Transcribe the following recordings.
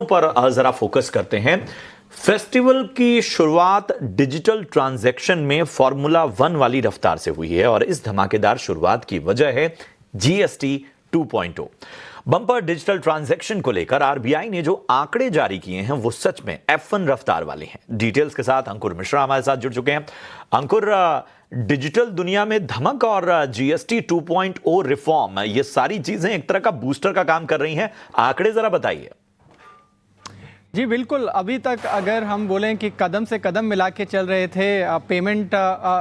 पर जरा फोकस करते हैं। फेस्टिवल की शुरुआत डिजिटल ट्रांजैक्शन में फॉर्मूला 1 वाली रफ्तार से हुई है और इस धमाकेदार शुरुआत की वजह है जीएसटी 2.0। बम्पर डिजिटल ट्रांजैक्शन को लेकर आरबीआई ने जो आंकड़े जारी किए हैं वो सच में F1 रफ्तार वाले हैं। डिटेल्स के साथ अंकुर मिश्रा हमारे साथ जुड़ चुके हैं। अंकुर, डिजिटल दुनिया में धमक और जीएसटी 2.0 रिफॉर्म, ये सारी चीजें एक तरह का बूस्टर का काम कर रही हैं। आंकड़े जरा बताइए। जी बिल्कुल, अभी तक अगर हम बोलें कि कदम से कदम मिला के चल रहे थे पेमेंट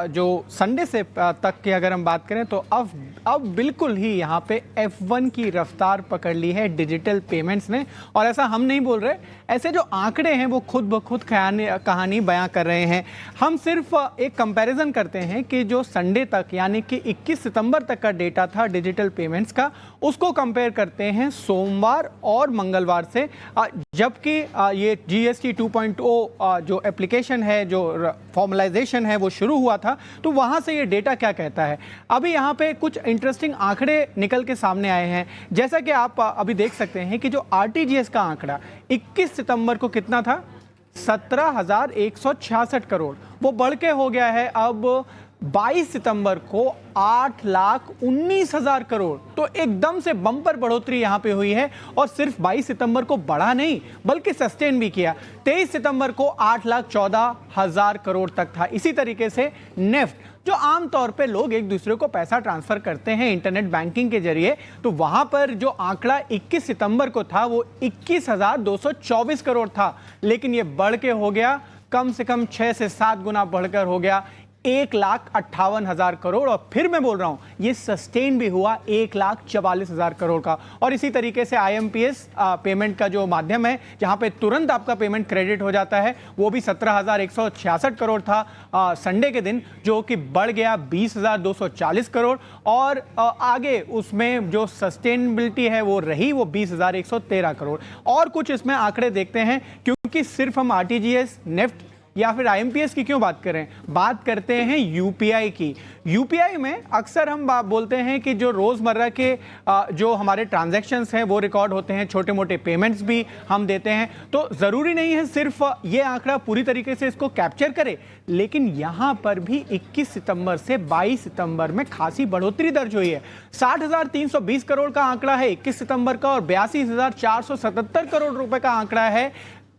जो संडे से तक की अगर हम बात करें तो अब बिल्कुल ही यहाँ पे F1 की रफ्तार पकड़ ली है डिजिटल पेमेंट्स ने। और ऐसा हम नहीं बोल रहे, ऐसे जो आंकड़े हैं वो खुद ब खुद कहानी बयां कर रहे हैं। हम सिर्फ एक कंपैरिजन करते हैं कि जो संडे तक यानी कि 21 सितंबर तक का डेटा था डिजिटल पेमेंट्स का, उसको कंपेयर करते हैं सोमवार और मंगलवार से, जबकि ये जीएसटी 2.0 जो एप्लीकेशन है, जो फॉर्मलाइजेशन है वो शुरू हुआ था, तो वहाँ से ये डेटा क्या कहता है। अभी यहाँ पे कुछ इंटरेस्टिंग आंकड़े निकल के सामने आए हैं। जैसा कि आप अभी देख सकते हैं कि जो आरटीजीएस का आंकड़ा 21 सितंबर को कितना था, 17,166 करोड़, वो बढ़ के हो गया है अब 22 सितंबर को 8,19,000 करोड़। तो एकदम से बम्पर बढ़ोतरी यहां पे हुई है और सिर्फ 22 सितंबर को बढ़ा नहीं बल्कि सस्टेन भी किया। 23 सितंबर को 8,14,000 करोड़ तक था। इसी तरीके से नेफ्ट, जो आमतौर पे लोग एक दूसरे को पैसा ट्रांसफर करते हैं इंटरनेट बैंकिंग के जरिए, तो वहां पर जो आंकड़ा 21 सितंबर को था वो 21,224 करोड़ था, लेकिन ये बढ़ के हो गया कम से कम 6 से 7 गुना बढ़कर हो गया 1,58,000 करोड़। और फिर मैं बोल रहा हूं ये सस्टेन भी हुआ 1,44,000 करोड़ का। और इसी तरीके से आईएमपीएस पेमेंट का जो माध्यम है जहां पे तुरंत आपका पेमेंट क्रेडिट हो जाता है, वो भी 17,166 करोड़ था संडे के दिन, जो कि बढ़ गया 20,240 करोड़। और आगे उसमें जो सस्टेनेबिलिटी है वो रही, वो 20,113 करोड़। और कुछ इसमें आंकड़े देखते हैं, क्योंकि सिर्फ हम आरटीजीएस, नेफ्ट या फिर आईएमपीएस की क्यों बात करें, बात करते हैं यूपीआई की। यूपीआई में अक्सर हम बोलते हैं कि जो रोज़मर्रा के जो हमारे ट्रांजैक्शंस हैं वो रिकॉर्ड होते हैं, छोटे मोटे पेमेंट्स भी हम देते हैं, तो ज़रूरी नहीं है सिर्फ ये आंकड़ा पूरी तरीके से इसको कैप्चर करे। लेकिन यहाँ पर भी 21 सितंबर से 22 सितंबर में खासी बढ़ोतरी दर्ज हुई है। 60,320 करोड़ का आंकड़ा है 21 सितंबर का और 82,477 करोड़ रुपए का आंकड़ा है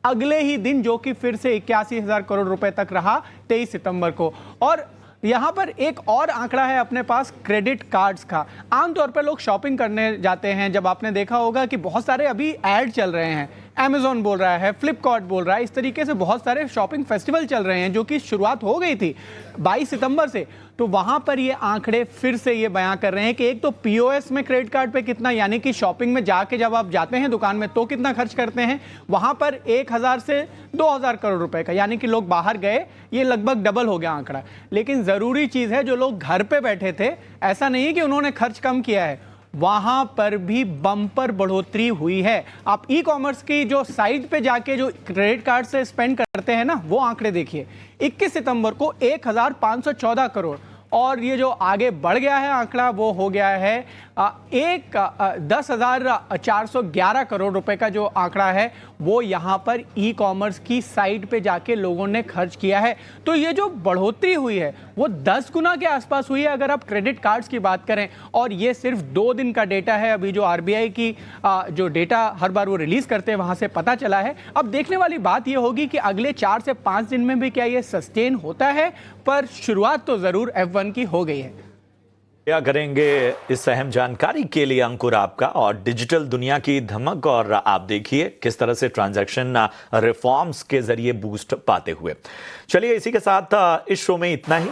अगले ही दिन, जो कि फिर से 81,000 करोड़ रुपए तक रहा 23 सितंबर को। और यहाँ पर एक और आंकड़ा है अपने पास क्रेडिट कार्ड्स का। आमतौर पर लोग शॉपिंग करने जाते हैं, जब आपने देखा होगा कि बहुत सारे अभी ऐड चल रहे हैं, अमेजॉन बोल रहा है, फ्लिपकार्ट बोल रहा है, इस तरीके से बहुत सारे शॉपिंग फेस्टिवल चल रहे हैं, जो कि शुरुआत हो गई थी 22 सितंबर से। तो वहां पर ये आंकड़े फिर से ये बयां कर रहे हैं कि एक तो पीओएस में क्रेडिट कार्ड पे कितना, यानी कि शॉपिंग में जाके जब आप जाते हैं दुकान में तो कितना खर्च करते हैं, वहां पर 1,000 से 2,000 करोड़ रुपए का, यानी कि लोग बाहर गए, ये लगभग डबल हो गया आंकड़ा। लेकिन जरूरी चीज है, जो लोग घर पे बैठे थे, ऐसा नहीं है कि उन्होंने खर्च कम किया है, वहां पर भी बम्पर बढ़ोतरी हुई है। आप ई कॉमर्स की जो साइट पे जाके जो क्रेडिट कार्ड से स्पेंड करते हैं ना, वो आंकड़े देखिए। 21 सितंबर को 1,514 करोड़, और ये जो आगे बढ़ गया है आंकड़ा वो हो गया है 10,411 करोड़ रुपए का जो आंकड़ा है वो यहाँ पर ई कॉमर्स की साइट पे जाके लोगों ने खर्च किया है। तो ये जो बढ़ोतरी हुई है वो 10 गुना के आसपास हुई है अगर आप क्रेडिट कार्ड्स की बात करें। और ये सिर्फ 2 दिन का डेटा है, अभी जो आरबीआई की जो डेटा हर बार वो रिलीज करते हैं वहां से पता चला है। अब देखने वाली बात ये होगी कि अगले 4 से 5 दिन में भी क्या ये सस्टेन होता है, पर शुरुआत तो जरूर F1 की हो गई है। क्या करेंगे इस अहम जानकारी के लिए अंकुर आपका, और डिजिटल दुनिया की धमक, और आप देखिए किस तरह से ट्रांजैक्शन रिफॉर्म्स के जरिए बूस्ट पाते हुए। चलिए इसी के साथ इस शो में इतना ही।